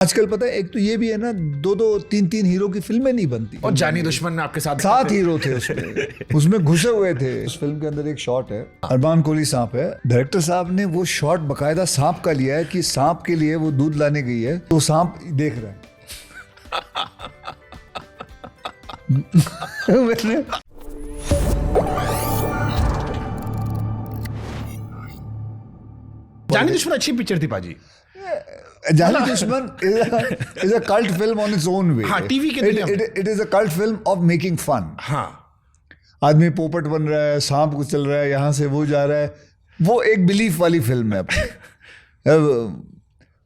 आजकल पता है, एक तो ये भी है ना, दो दो तीन तीन हीरो की फिल्में नहीं बनती। और जानी दुश्मन में आपके साथ 7 हीरो थे उसमें घुसे हुए थे। उस फिल्म के अंदर एक शॉट है, अरमान कोहली सांप है। डायरेक्टर साहब ने वो शॉट बकायदा सांप का लिया है कि सांप के लिए वो दूध लाने गई है तो सांप देख रहा है। मैंने जानी दुश्मन अच्छी पिक्चर थी पाजी। जानी दुश्मन is a cult film on its own way. हाँ, टीवी के दुनिया में। It is a cult film of making fun. हाँ, आदमी पोपट बन रहा है, सांप को चल रहा है, यहाँ से वो जा रहा है, वो एक बिलीफ वाली फिल्म है अपनी।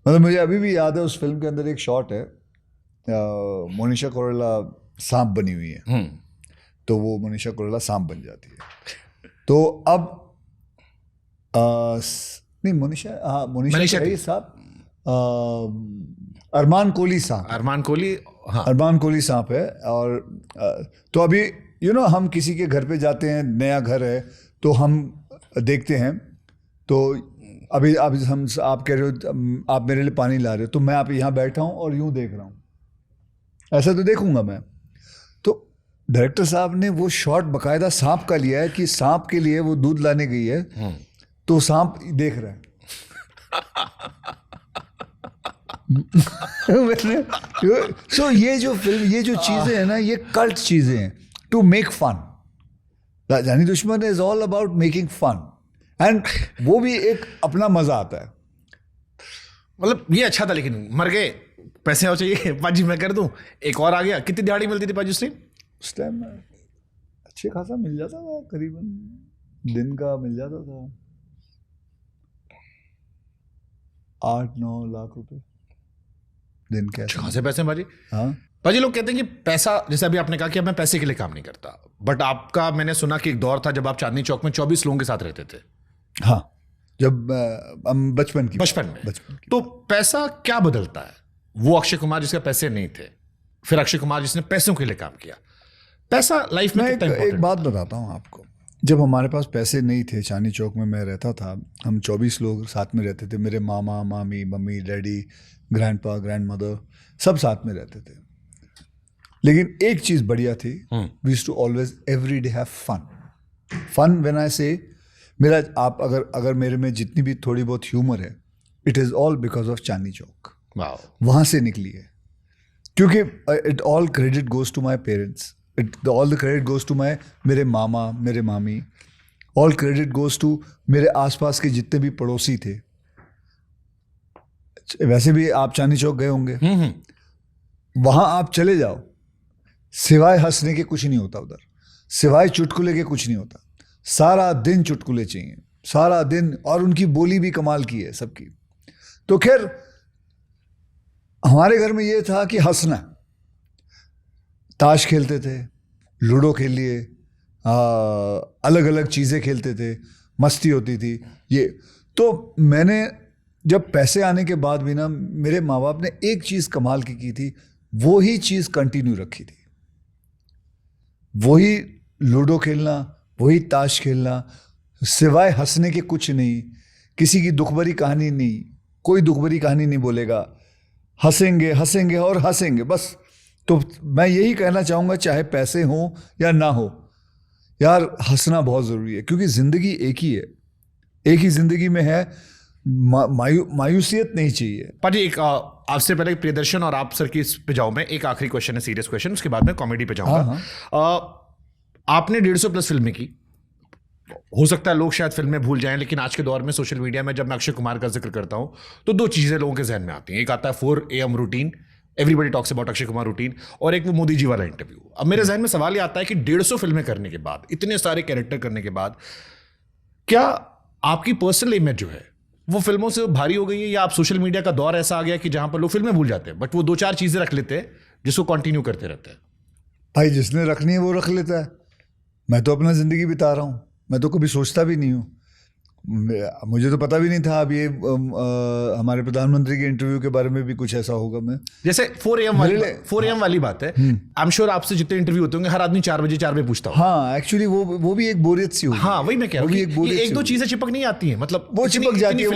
मतलब मुझे अभी भी याद है, उस फिल्म के अंदर एक शॉट है, मोनिशा कोइराला सांप बनी हुई है, तो वो मोनिशा कोइराला सांप बन जाती है। तो अब नहीं, मोनिशा है सांप, अरमान कोहली सांप। अरमान कोहली, हाँ, अरमान कोहली सांप है। और तो अभी हम किसी के घर पे जाते हैं, नया घर है, तो हम देखते हैं, तो अभी आप कह रहे हो आप मेरे लिए पानी ला रहे हो, तो मैं आप यहाँ बैठा हूँ और यूँ देख रहा हूँ, ऐसा तो देखूंगा मैं। तो डायरेक्टर साहब ने वो शॉट बकायदा सांप का लिया है कि सांप के लिए वो दूध लाने गई है तो सांप देख रहा है। सो ये जो फिल्म, ये जो चीजें हैं ना, ये कल्ट चीजें हैं to make fun. Jaani Dushman is all about making fun, and वो भी एक अपना मजा आता है। मतलब ये अच्छा था, लेकिन मर गए, पैसे और चाहिए पाजी, मैं कर दूं। एक और आ गया। कितनी दिहाड़ी मिलती थी पाजी उस टाइम? अच्छे खासा मिल जाता था, करीबन दिन का मिल जाता था 8-9 लाख रुपए दिन के। खासे पैसे हैं पाजी। हाँ पाजी, लोग कहते हैं कि पैसा, जैसे अभी आपने कहा कि अब मैं पैसे के लिए काम नहीं करता, बट आपका, मैंने सुना कि एक दौर था जब आप चांदनी चौक में 24 लोगों के साथ रहते थे। हाँ, जब हम बचपन में। तो पैसा क्या बदलता है? वो अक्षय कुमार जिसके पैसे नहीं थे, फिर अक्षय कुमार जिसने पैसों के लिए काम किया। पैसा लाइफ में कितना एक बात बताता हूँ आपको। जब हमारे पास पैसे नहीं थे, चांदनी चौक में मैं रहता था, हम 24 लोग साथ में रहते थे। मेरे मामा, मामी, mummy, daddy, grandpa, grand mother, सब साथ में रहते थे। लेकिन एक चीज़ बढ़िया थी, we used to always every day have fun when I say, मेरा आप अगर मेरे में जितनी भी थोड़ी बहुत ह्यूमर है, it is all because of Chandni Chowk. वहाँ से निकली है, क्योंकि it all credit goes to my parents, all the credit goes to मेरे मामा, मेरे मामी, ऑल क्रेडिट गोज टू मेरे आसपास के जितने भी पड़ोसी थे। वैसे भी आप चांदनी चौक गए होंगे, वहाँ आप चले जाओ, सिवाय हंसने के कुछ नहीं होता उधर, सिवाय चुटकुले के कुछ नहीं होता। सारा दिन चुटकुले चाहिए, सारा दिन, और उनकी बोली भी कमाल की है सबकी। तो खैर हमारे घर में ये था कि हंसना, ताश खेलते थे, लूडो खेल लिए, अलग अलग चीज़ें खेलते थे, मस्ती होती थी ये। तो मैंने जब पैसे आने के बाद भी ना, मेरे माँ बाप ने एक चीज़ कमाल की थी, वो ही चीज़ कंटिन्यू रखी थी। वही लूडो खेलना, वही ताश खेलना, सिवाय हंसने के कुछ नहीं, किसी की दुख भरी कहानी नहीं, कोई दुख भरी कहानी नहीं बोलेगा, हंसेंगे हंसेंगे और हंसेंगे बस। तो मैं यही कहना चाहूँगा, चाहे पैसे हों या ना हो, यार हंसना बहुत ज़रूरी है, क्योंकि ज़िंदगी एक ही है, एक ही ज़िंदगी में है, मायूसियत नहीं चाहिए। पाजी, एक आपसे पहले प्रियदर्शन और आप सर की इस पे जाऊँ मैं, एक आखिरी क्वेश्चन है, सीरियस क्वेश्चन, उसके बाद मैं कॉमेडी पे जाऊँगा। आपने 150+ फिल्में की, हो सकता है लोग शायद फिल्में भूल जाएं, लेकिन आज के दौर में सोशल मीडिया में जब मैं अक्षय कुमार का जिक्र करता हूं तो 2 चीजें लोगों के जहन में आती हैं। एक आता है 4 AM routine, everybody talks about Akshay Kumar routine, और एक वो मोदी जी वाला इंटरव्यू। अब मेरे जहन में सवाल ये आता है कि 150 फिल्में करने के बाद, इतने सारे कैरेक्टर करने के बाद, क्या आपकी पर्सनल इमेज जो है वो फिल्मों से भारी हो गई है, या आप सोशल मीडिया का दौर ऐसा आ गया कि जहां पर लोग फिल्में भूल जाते हैं, बट वो 2-4 चीजें रख लेते हैं जिसको कंटिन्यू करते रहते हैं? भाई, जिसने रखनी है वो रख लेता है। मैं तो अपना ज़िंदगी बिता रहा हूँ, मैं तो कभी सोचता भी नहीं हूँ। मुझे तो पता भी नहीं था अब ये हमारे प्रधानमंत्री के इंटरव्यू के बारे में भी कुछ ऐसा होगा। मैं जैसे 4 AM वाली बात है, आई एम श्योर आपसे जितने इंटरव्यू होते होंगे, हर आदमी 4 बजे पूछता है। हाँ, एक्चुअली वो भी एक बोरियत सी होगी। हाँ, वही मैं कह रहा हूँ, एक दो चीजें चिपक नहीं आती हैं, मतलब वो चिपक जाती है,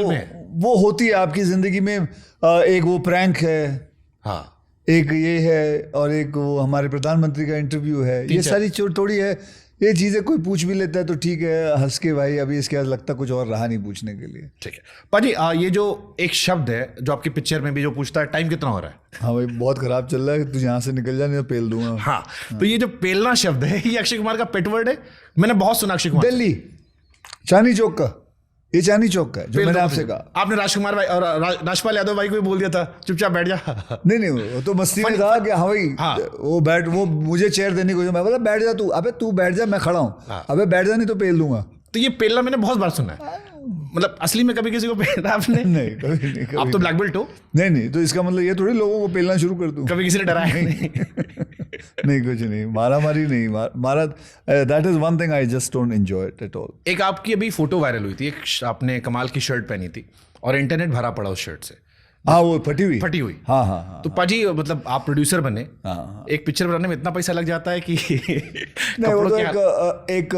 वो होती है आपकी जिंदगी में। एक वो प्रैंक है, हाँ एक ये है और एक वो हमारे प्रधानमंत्री का इंटरव्यू है, ये सारी थोड़ी है, ये चीज़ें कोई पूछ भी लेता है तो ठीक है हंस के भाई, अभी इसके बाद लगता कुछ और रहा नहीं पूछने के लिए। ठीक है पाजी, ये जो एक शब्द है जो आपकी पिक्चर में भी जो पूछता है टाइम कितना हो रहा है, हाँ भाई बहुत खराब चल रहा है, तू यहाँ से निकल जा नहीं तो पेल दूंगा। हाँ तो ये जो पेलना शब्द है ये अक्षय कुमार का पेट वर्ड है, मैंने बहुत सुना अक्षय कुमार। दिल्ली चांदनी चौक का, ये चांदनी चौक का है जो मैंने आपसे कहा। आपने राजकुमार भाई और राजपाल यादव भाई को भी बोल दिया था चुपचाप बैठ जा। नहीं वो तो मस्ती में था कि हाँ भाई वो मुझे चेयर देने को, मैं बोला बैठ जा तू, अबे तू बैठ जा मैं खड़ा हूँ, अबे बैठ जा नहीं तो पेल दूंगा। तो ये पेलना मैंने बहुत बार सुना है, मतलब असली में कभी किसी को पेला आपने? नहीं कभी नहीं, आप तो ब्लैक बेल्ट हो। नहीं तो इसका मतलब ये थोड़ी लोगों को पेलना शुरू कर दूं। कभी किसी ने डराया नहीं? नहीं कुछ नहीं, मारामारी नहीं, मारा that is one thing I just don't enjoy it at all. एक आपकी अभी फोटो वायरल हुई थी, एक आपने कमाल की शर्ट पहनी थी और इंटरनेट भरा पड़ा उस शर्ट से। हाँ वो फटी हुई। हाँ। तो पाजी मतलब आप प्रोड्यूसर बने, हाँ। एक पिक्चर बनाने में इतना पैसा लग जाता है कि नहीं वो तो एक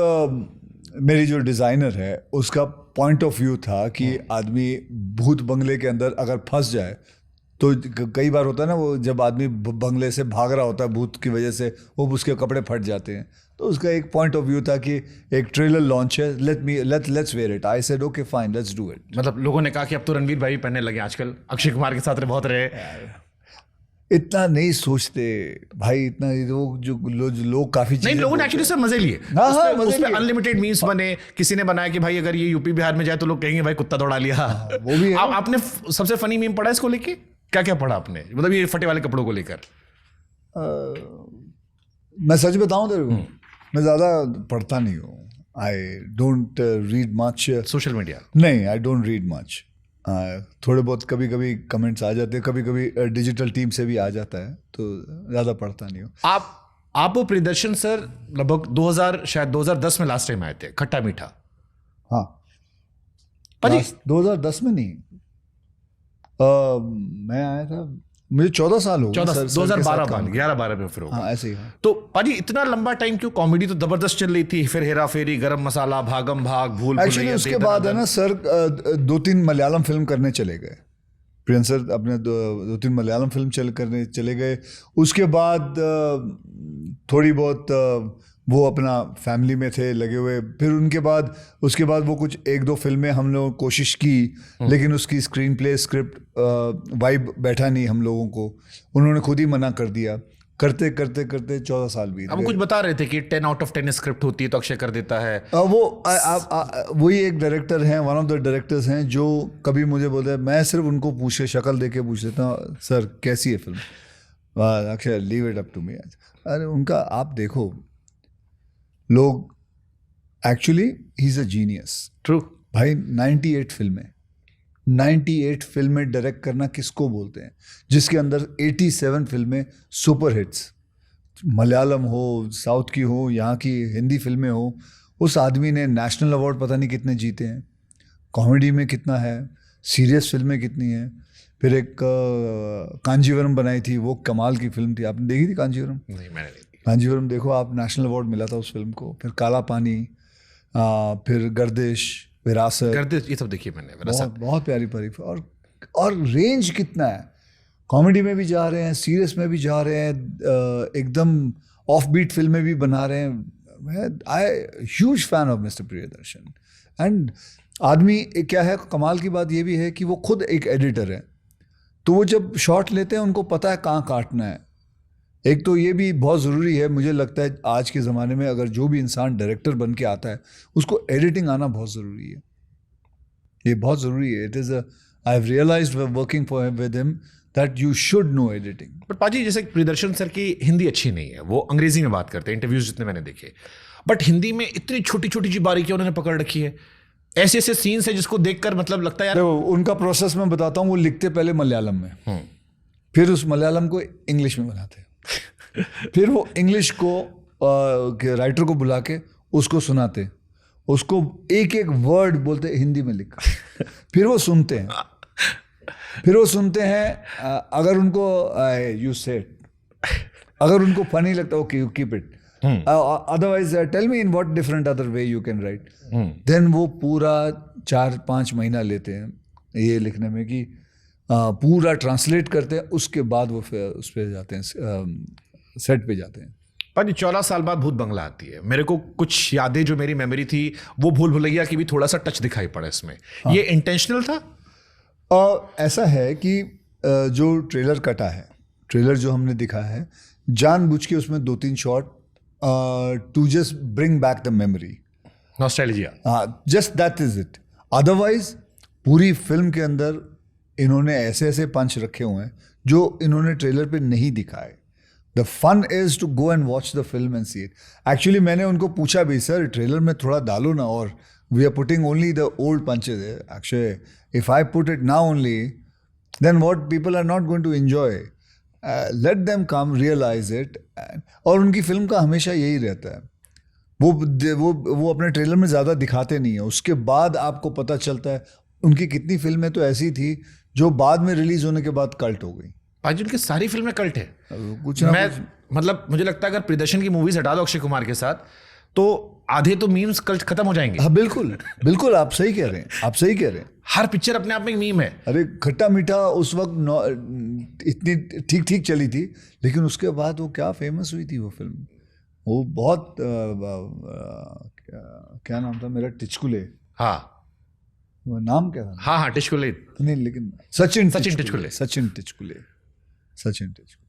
मेरी जो डिज़ाइनर है उसका पॉइंट ऑफ व्यू था कि आदमी भूत बंगले के अंदर अगर फंस जाए तो कई बार होता है ना, वो जब आदमी बंगले से भाग रहा होता है भूत की वजह से, वो उसके कपड़े फट जाते हैं, तो उसका एक पॉइंट ऑफ व्यू था कि एक ट्रेलर लॉन्च है, let's wear it. I said okay fine let's do it. मतलब लोगों ने कहा कि अब तो रणवीर भाई पहनने लगे आजकल, अक्षय कुमार के साथ बहुत रहे। इतना नहीं सोचते भाई, इतना जो लोग काफी नहीं, लोगों ने एक्चुअली सर मजे लिए। हाँ, उस पे अनलिमिटेड मीम्स बने, किसी ने बनाया कि भाई अगर ये यूपी बिहार में जाए तो लोग कहेंगे भाई कुत्ता दौड़ा लिया। वो भी है। आपने सबसे फनी मीम पढ़ा इसको लेके? क्या पढ़ा आपने, मतलब ये फटे वाले कपड़ों को लेकर? मैं सच बताऊं तेरे को, मैं ज्यादा पढ़ता नहीं हूँ। I don't read much social media. नहीं, आई डोंट रीड मच। थोड़े बहुत कभी कभी कमेंट्स आ जाते हैं, कभी कभी डिजिटल टीम से भी आ जाता है, तो ज़्यादा पढ़ता नहीं हूँ। आप वो प्रियदर्शन सर लगभग 2010 में लास्ट टाइम आए थे, खट्टा मीठा। हाँ 2010 में नहीं, मैं आया था, मुझे 14 साल हो गए। 2012 में फिर हाँ ऐसे ही। तो पाजी इतना लंबा टाइम क्यों? कॉमेडी तो जबरदस्त चल रही थी, फिर हेरा फेरी, गरम मसाला, भागम भाग, भूल एक्चुअली उसके बाद है ना सर 2-3 मलयालम फिल्म करने चले गए, प्रियन सर अपने 2-3 मलयालम फिल्म करने चले गए। उसके बाद थोड़ी बहुत वो अपना फैमिली में थे लगे हुए, फिर उसके बाद वो कुछ 1-2 फिल्में हम लोग कोशिश की, लेकिन उसकी स्क्रीन प्ले स्क्रिप्ट वाइब बैठा नहीं हम लोगों को, उन्होंने खुद ही मना कर दिया। करते 14 साल बीत गए। हम कुछ बता रहे थे कि 10 out of 10 स्क्रिप्ट होती है तो अक्षय कर देता है। वही एक डायरेक्टर हैं, वन ऑफ द डायरेक्टर्स हैं, जो कभी मुझे बोलते हैं, मैं सिर्फ उनको पूछ के शक्ल दे के पूछ लेता हूँ, सर कैसी है film? Akshay leave it up to me. अरे उनका आप देखो, लोग actually he is a genius. True भाई 98 फिल्में डायरेक्ट करना किसको बोलते हैं, जिसके अंदर 87 फिल्में सुपर हिट्स, मलयालम हो, साउथ की हो, यहाँ की हिंदी फिल्में हो। उस आदमी ने नेशनल अवार्ड पता नहीं कितने जीते हैं, कॉमेडी में कितना है, सीरियस फिल्में कितनी हैं। फिर एक कांजीवरम बनाई थी, वो कमाल की फिल्म थी, आपने देखी थी कांजीवरम? नहीं, मैंने नहीं। कांजीवरम देखो आप, नेशनल अवार्ड मिला था उस फिल्म को। फिर काला पानी, फिर गर्दिश, विरासत, ये सब देखिए मैंने। बहुत प्यारी और रेंज कितना है, कॉमेडी में भी जा रहे हैं, सीरियस में भी जा रहे हैं, एकदम ऑफ बीट फिल्में भी बना रहे हैं। I huge fan of mister Priyadarshan. And आदमी क्या है, कमाल की बात ये भी है कि वो खुद एक एडिटर है, तो वो जब शॉट लेते हैं उनको पता है कहाँ काटना है। एक तो ये भी बहुत ज़रूरी है, मुझे लगता है आज के ज़माने में अगर जो भी इंसान डायरेक्टर बन के आता है उसको एडिटिंग आना बहुत ज़रूरी है, ये बहुत ज़रूरी है। It is I have realised working for with him that you should know editing. But पाजी जैसे प्रियदर्शन सर की हिंदी अच्छी नहीं है, वो अंग्रेजी में बात करते हैं, इंटरव्यूज जितने मैंने देखे, बट हिंदी में इतनी छोटी छोटी सी बारीकियां उन्होंने पकड़ रखी है, ऐसे ऐसे सीन्स है जिसको देखकर मतलब लगता है यार। उनका प्रोसेस मैं बताता हूँ, वो लिखते पहले मलयालम में, फिर उस मलयालम को इंग्लिश में बनाते फिर वो इंग्लिश को राइटर को बुला के उसको सुनाते, उसको एक एक वर्ड बोलते हिंदी में लिख, फिर वो सुनते हैं, अगर उनको यू सेड, अगर उनको फनी लगता है okay you keep it, otherwise tell me in what different other way you can write. Then वो पूरा 4-5 महीना लेते हैं ये लिखने में कि पूरा ट्रांसलेट करते हैं, उसके बाद वो फिर उस पे जाते हैं, सेट पे जाते हैं। पाजी 14 साल बाद भूत बंगला आती है, मेरे को कुछ यादें जो मेरी मेमोरी थी वो भूल भुलैया की भी थोड़ा सा टच दिखाई पड़ा इसमें। ये इंटेंशनल था? ऐसा है कि जो ट्रेलर कटा है, ट्रेलर जो हमने दिखा है, जानबूझ के उसमें 2-3 shot to just bring back the memory, nostalgia. Just that is it. Otherwise पूरी फिल्म के अंदर इन्होंने ऐसे ऐसे पंच रखे हुए हैं जो इन्होंने ट्रेलर पे नहीं दिखाए। The fun is to go and watch the film and see it. Actually मैंने उनको पूछा भी, सर ट्रेलर में थोड़ा डालो ना, और we are putting only the old punches. Actually if I put it now only, then what people are not going to enjoy. Let them come realize it. और उनकी फिल्म का हमेशा यही रहता है, वो अपने ट्रेलर में ज़्यादा दिखाते नहीं है, उसके बाद आपको पता चलता है। उनकी कितनी फिल्में तो ऐसी थी जो बाद में रिलीज होने के बाद कल्ट हो गई। पाजी उनकी सारी फिल्में कल्ट है। कुछ ना मैं कुछ। मतलब मुझे लगता है अगर प्रियदर्शन की मूवीज हटा दो अक्षय कुमार के साथ, तो आधे तो मीम्स कल्ट खत्म हो जाएंगे। हाँ बिल्कुल बिल्कुल, आप सही कह रहे हैं, आप सही कह रहे हैं। हर पिक्चर अपने आप में एक मीम है। अरे खट्टा मीठा उस वक्त इतनी ठीक ठीक चली थी, लेकिन उसके बाद वो क्या फेमस हुई थी वो फिल्म। वो बहुत क्या नाम था मेरा, टिचकुले। हाँ वो नाम क्या था? हाँ हाँ, टिचकुले नहीं, लेकिन सचिन टिचकुले। सचिन टिचकुले।